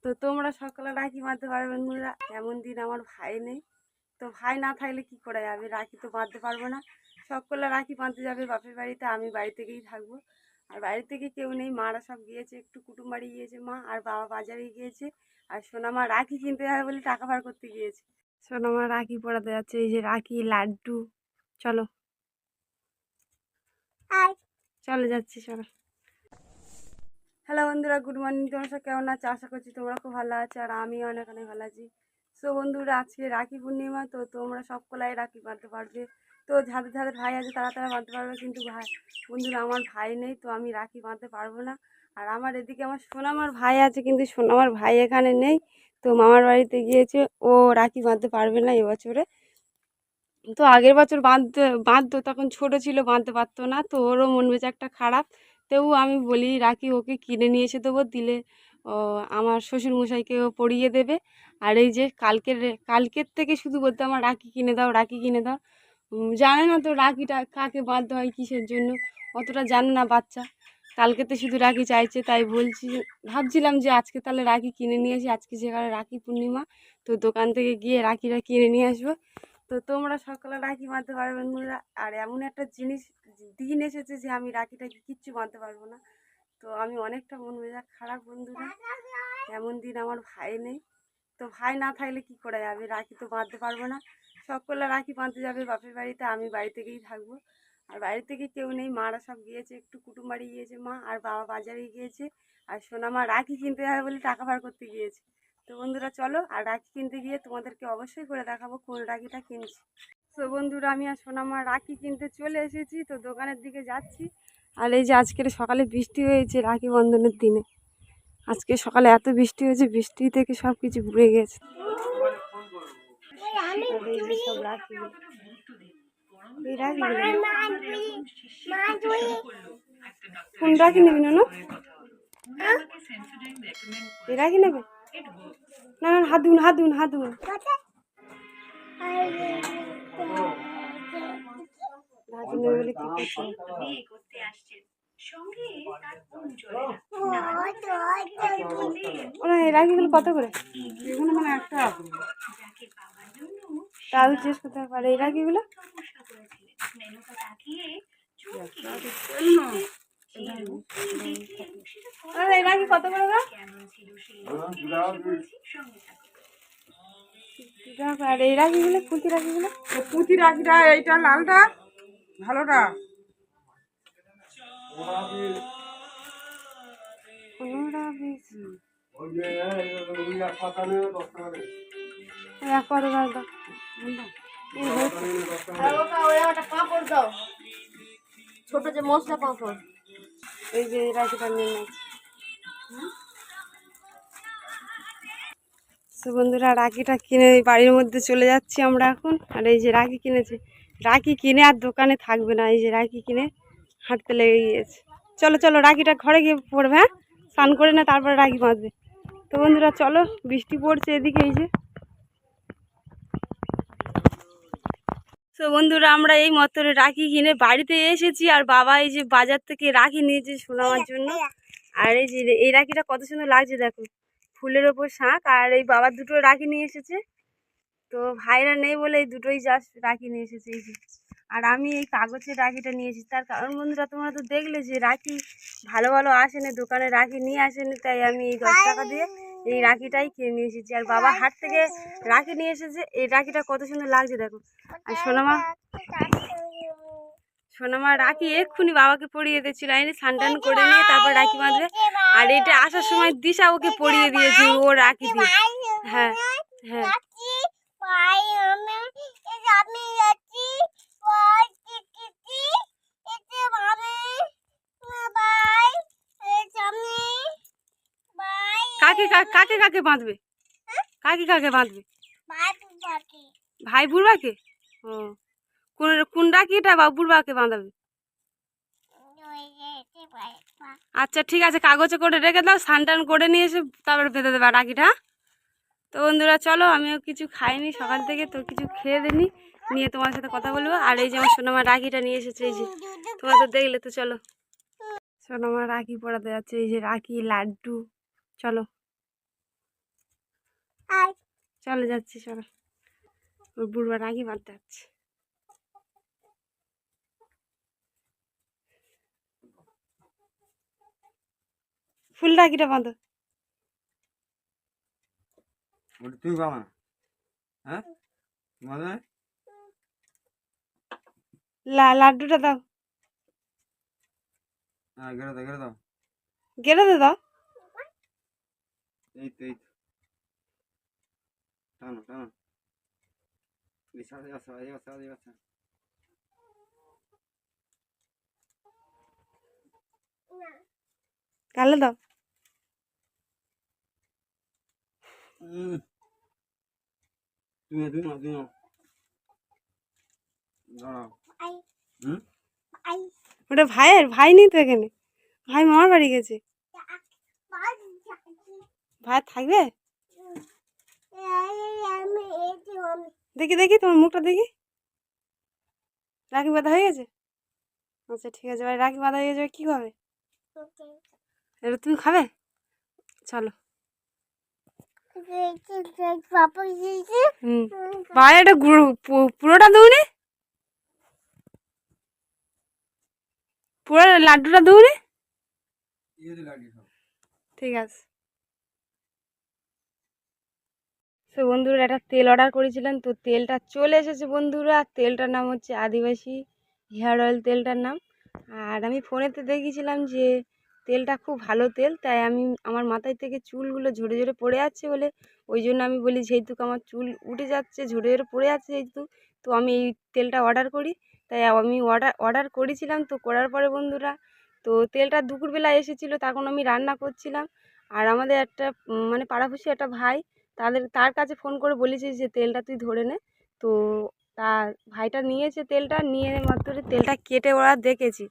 তো তোমরা সকলে রাখি বাঁধতে পারবে বন্ধুরা। এমন দিন আমার ভাই নেই, তো ভাই না থাকলে কি করে যাবে, রাখি তো বাঁধতে পারবো না। সকলে রাখি বাঁধতে যাবে বাপের বাড়িতে, আমি বাড়ি থেকেই থাকবো। আর বাড়ি থেকে কেউ নেই, মারা সব গিয়েছে, একটু কুটুম বাড়ি গিয়েছে মা, আর বাবা বাজারে গিয়েছে। আর সোনামা রাখি কিনতে যাবে বলে টাকা বার করতে গিয়েছে। সোনামা রাখি পড়াতে যাচ্ছে, এই যে রাখি লাড্ডু। চলো চলো যাচ্ছি, চলো। হ্যালো বন্ধুরা, গুড মর্নিং। তোমরা সব কেমন আছো? আশা করছি তোমরা খুব ভালো আছো, আর আমিও অনেক অনেক ভালো আছি। সো বন্ধুরা, আজকে রাখি পূর্ণিমা, তো তোমরা সকলাই রাখি বাঁধতে পারবে। তো যাদের যাদের ভাই আছে তারা তারা বাঁধতে পারবে, কিন্তু ভাই বন্ধুরা আমার ভাই নেই, তো আমি রাখি বাঁধতে পারবো না। আর আমার এদিকে আমার সোনামার ভাই আছে, কিন্তু সোনামার ভাই এখানে নেই, তো মামার বাড়িতে গিয়েছে। ও রাখি বাঁধতে পারবে না এবছরে। তো আগের বছর বাঁধতো, তখন ছোট ছিল, বাঁধতে পারতো না, তো ওরও মন মেজাজটা খারাপ। তবু আমি বলি রাখি ওকে কিনে নিয়ে এসে দেবো, দিলে আমার শ্বশুরমশাইকেও পরিয়ে দেবে। আর এই যে কালকের থেকে শুধু বলতে আমার রাখি কিনে দাও, রাখি কিনে দাও। জানে না তো রাখিটা কাকে বাঁধতে হয়, কিসের জন্য, অতটা জানে না বাচ্চা। কালকেতে শুধু রাখি চাইছে, তাই বলছি, ভাবছিলাম যে আজকে তাহলে রাখি কিনে নিয়ে আসি, আজকে যেখানে রাখি পূর্ণিমা, তো দোকান থেকে গিয়ে রাখিটা কিনে নিয়ে আসবো। তো তোমরা সকলে রাখি বাঁধতে পারবে বন্ধুরা। আর এমন একটা দিন এসেছে যে আমি রাখিটাকে কিচ্ছু বাঁধতে পারবো না। তো আমি অনেকটা মন মেজাজ খারাপ বন্ধুরা, এমন দিন আমার ভাই নেই। তো ভাই না থাকলে কি করে যাবে, রাখি তো বাঁধতে পারবো না। সকলে রাখি বাঁধতে যাবে বাপের বাড়িতে, আমি বাড়ি থেকেই থাকবো। আর বাড়ি থেকে কেউ নেই, মারা সব গিয়েছে, একটু কুটুম বাড়ি গিয়েছে মা, আর বাবা বাজারে গিয়েছে। আর সোনামা রাখি কিনতে যাবে বলে টাকা বার করতে গিয়েছে। তো বন্ধুরা চলো, আর রাখি কিনতে গিয়ে তোমাদেরকে অবশ্যই করে দেখাবো কোন রাখিটা কিনছি। তো বন্ধুরা, আমি আর সোনামা রাখি কিনতে চলে এসেছি, তো দোকানের দিকে যাচ্ছি। আর এই যে আজকের সকালে বৃষ্টি হয়েছে রাখি বন্ধনের দিনে, আজকে সকালে এত বৃষ্টি হয়েছে, বৃষ্টি থেকে সব কিছু ঘুরে গেছে। কোন রাখি নেবি না? এই রাখি নেবে না? হাত ধুন, হাত ধুন, হাত ধুন। রাখি নেবে বলে কি করছে? ওরা এই রাখিগুলো কত করে? এগুলো মানে একটা তাও জিজ্ঞেস করতে পারে। এই রাখিগুলো এই রাখি কত করে? আর এই রাখিগুলো, পুঁতি রাখিগুলো, পুঁতি রাখিটা এইটা লালটা ভালোটা 15 টাকা পিস। ছোট যে মশলা পাঁপড়, এই যে রাখিটা নিয়ে নিয়েছি। তো বন্ধুরা, রাখিটা কিনে বাড়ির মধ্যে চলে যাচ্ছি আমরা এখন। আর এই যে রাখি কিনেছে, রাখি কিনে আর দোকানে থাকবে না, এই যে রাখি কিনে হাঁটতে লেগে গিয়েছে। চলো চলো, রাখিটা ঘরে গিয়ে পড়বে, হ্যাঁ, স্নান করে না তারপরে রাখি বাঁধবে। তো বন্ধুরা চলো, বৃষ্টি পড়ছে এদিকে, এই যে। তো বন্ধুরা, আমরা এই মতরে রাখি কিনে বাড়িতে এসেছি, আর বাবা এই যে বাজার থেকে রাখি নিয়েছে সোনামার জন্য। আর এই যে এই রাখিটা কত সুন্দর লাগছে দেখো, ফুলের ওপর শাঁখ। আর এই বাবার দুটো রাখি নিয়ে এসেছে, তো ভাইরা নেই বলে এই দুটোই জাস্ট রাখি নিয়ে এসেছে, এই যে। আর আমি এই কাগজের রাখিটা নিয়ে এসেছি, তার কারণ বন্ধুরা তোমরা তো দেখলে যে রাখি ভালো ভালো আসেনি, দোকানে রাখি নিয়ে আসেনি, তাই আমি এই 10 টাকা দিয়ে এই রাখিটাই কিনে নিয়ে এসেছি। আর বাবা হাট থেকে রাখি নিয়ে এসেছে, এই রাখিটা কত সুন্দর লাগছে দেখো। আর সোনামা রাখি এক্ষুনি বাবাকে পরিয়ে দিয়েছিল, আমি স্নান করে নিয়ে তারপর রাখি বাঁধবে। আর এটা আসার সময় দিশা ওকে পরিয়ে দিয়েছি, ও রাখি দিয়ে। হ্যাঁ হ্যাঁ, কাকে কাকে কাকে বাঁধবে? কাকে কাকে বাঁধবে? ভাই বুড়বাকে। ও, কোন কোন রাখিটা বা বুড়বাকে বাঁধাবে? আচ্ছা ঠিক আছে, কাগজে করে রেখে দাও, স্নান করে নিয়ে এসে তারপরে বেঁধে দেবে রাখিটা। তো বন্ধুরা চলো, আমিও কিছু খাইনি সকাল থেকে, তো কিছু খেয়ে দিইনি, নিয়ে তোমার সাথে কথা বলবো। আর এই যে আমার সোনামা রাখিটা নিয়ে এসেছে, এই যে তোমরা তো দেখলে। তো চলো, সোনামা রাখি পড়াতে যাচ্ছে, এই যে রাখি লাড্ডু। চলো। চলো যাচ্ছি, চলো। ওর বুড়বা রাখি বাঁধতে যাচ্ছে। ফুল রাখিটা বাঁধো। তুই বাবা, হ্যাঁ লাড্ডুটা দাও, গেড়ে দাও, গেড়ে দাও, গেলে তো দাও। এই তো এই তো, টানো টানো, সাদে বাচ্চা, এই বাচ্চা, এই বাচ্চা। গালে দাও। তুমি তুমি নাও, তুমি নাও, দাঁড়াও। ওটা ভাইয়ের, ভাই নেই তো এখানে, ভাই মামার বাড়ি গেছে। ভাই থাকবে? দেখি দেখি তোমার মুখটা দেখি। রাখি বাঁধা হয়ে গেছে? আচ্ছা ঠিক আছে, ভাই রাখি বাঁধা হয়ে যাবে, কি খাবে? এটা তুমি খাবে? চলো। ভাই এটা পুরোটা দৌড়ে, পুরো লাড্ডুটা দৌড়ে। ঠিক আছে। তো বন্ধুরা একটা তেল অর্ডার করেছিলাম, তো তেলটা চলে এসেছে বন্ধুরা। তেলটার নাম হচ্ছে আদিবাসী হেয়ার অয়েল, তেলটার নাম। আর আমি ফোনেতে দেখেছিলাম যে তেলটা খুব ভালো তেল, তাই আমি আমার মাথায় থেকে চুলগুলো ঝরে ঝরে পড়ে যাচ্ছে বলে, ওই জন্য আমি বলি যেহেতু আমার চুল উঠে যাচ্ছে, ঝরে ঝরে পড়ে যাচ্ছে যেহেতু, তো আমি এই তেলটা অর্ডার করি। তাই আমি অর্ডার করেছিলাম। তো করার পরে বন্ধুরা, তো তেলটা দুপুরবেলা এসেছিলো, তখন আমি রান্না করছিলাম। আর আমাদের একটা মানে পাড়াপড়শি একটা ভাই, তার কাছে ফোন করে বলেছি যে তেলটা তুই ধরে নে। তো তা ভাইটা নিয়েছে তেলটা, নিয়ে মাত্র তেলটা কেটে ওরা দেখেছি।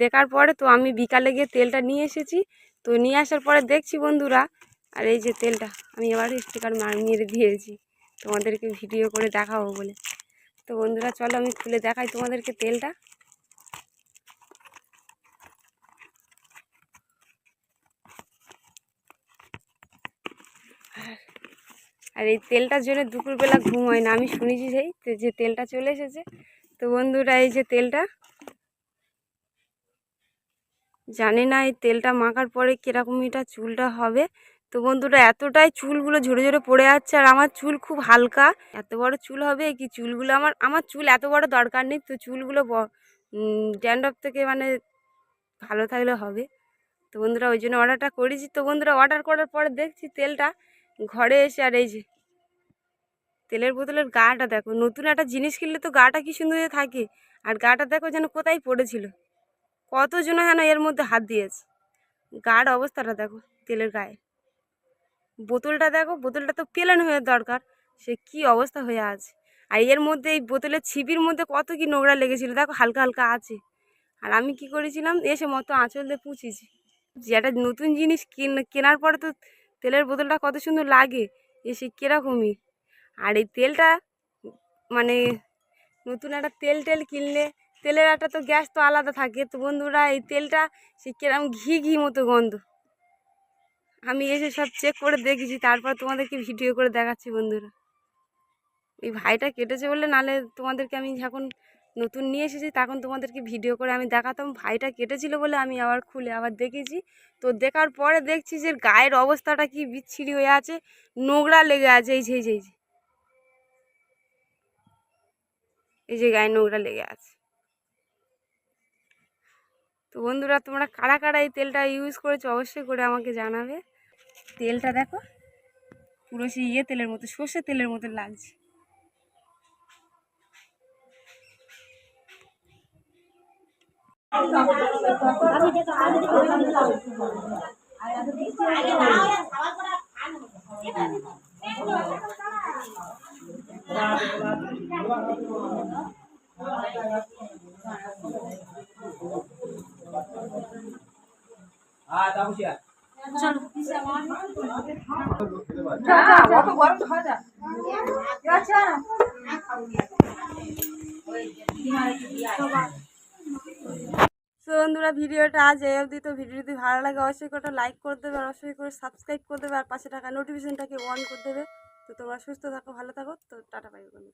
দেখার পরে তো আমি বিকালে গিয়ে তেলটা নিয়ে এসেছি। তো নিয়ে আসার পরে দেখছি বন্ধুরা, আর এই যে তেলটা আমি এবার স্টিকার মেরে দিয়েছি তোমাদেরকে ভিডিও করে দেখাবো বলে। তো বন্ধুরা চলো আমি খুলে দেখাই তোমাদেরকে তেলটা। আর এই তেলটার জন্য দুপুরবেলা ঘুম হয় না, আমি শুনেছি সেই যে তেলটা চলে এসেছে। তো বন্ধুরা এই যে তেলটা, জানি না এই তেলটা মাখার পরে কীরকম এটা চুলটা হবে। তো বন্ধুরা এতটাই চুলগুলো ঝরে ঝরে পড়ে যাচ্ছে, আর আমার চুল খুব হালকা। এত বড় চুল হবে কি, চুলগুলো আমার চুল এত বড় দরকার নেই। তো চুলগুলো ড্যান্ড্রফ থেকে মানে ভালো থাকলে হবে। তো বন্ধুরা ওই জন্য অর্ডারটা করেছি। তো বন্ধুরা অর্ডার করার পরে দেখছি তেলটা ঘরে এসে, আর এই যে তেলের বোতলের গাটা দেখো, নতুন একটা জিনিস কিনলে তো গাটা কি সুন্দর থাকে, আর গাটা দেখো যেন কোথায় পড়েছিল, কতজন যেন এর মধ্যে হাত দিয়েছে। গাঢ় অবস্থাটা দেখো তেলের গায়ে, বোতলটা দেখো, বোতলটা তো প্লেন হয়ে দরকার, সে কি অবস্থা হয়ে আছে। আর এর মধ্যে এই বোতলের ছিপির মধ্যে কত কি নোংরা লেগেছিল দেখো, হালকা হালকা আছে। আর আমি কি করেছিলাম, এসে মতো আঁচল দিয়ে পুছিছি। যে একটা নতুন জিনিস কেনার পরে তো তেলের বোতলটা কত সুন্দর লাগে, এসে কীরকমই। আর এই তেলটা মানে নতুন একটা তেল কিনলে তেলের একটা তো গ্যাস তো আলাদা থাকে। তো বন্ধুরা এই তেলটা সে কিরকম ঘি ঘি মতো গন্ধ। আমি এসে সব চেক করে দেখেছি, তারপর তোমাদেরকে ভিডিও করে দেখাচ্ছি বন্ধুরা। এই ভাইটা কেটেছে বললে, নাহলে তোমাদেরকে আমি যখন নতুন নিয়ে এসেছি তখন তোমাদেরকে ভিডিও করে আমি দেখাতাম। ভাইটা কেটেছিল বলে আমি আবার খুলে আবার দেখেছি। তো দেখার পরে দেখছি যে গায়ের অবস্থাটা কি বিচ্ছিরি হয়ে আছে, নোংরা লেগে আছে। এই যে গায়ে নোংরা লেগে আছে। তো বন্ধুরা তোমরা কারা কারা এই তেলটা ইউজ করেছো অবশ্যই করে আমাকে জানাবে। তেলটা দেখো পুরো সেই তেলের মতো, সর্ষের তেলের মতো লাগছে। তো বন্ধুরা ভিডিওটা আজ এই অবধি। তো ভিডিও যদি ভালো লাগে অবশ্যই করে লাইক করে দেবে, আর অবশ্যই করে সাবস্ক্রাইব করে দেবে, আর পাশে থাকা নোটিফিকেশনটাকে অন করে দেবে। তো তোমরা সুস্থ থাকো, ভালো থাকো। তো টাটা বাই বন্ধু।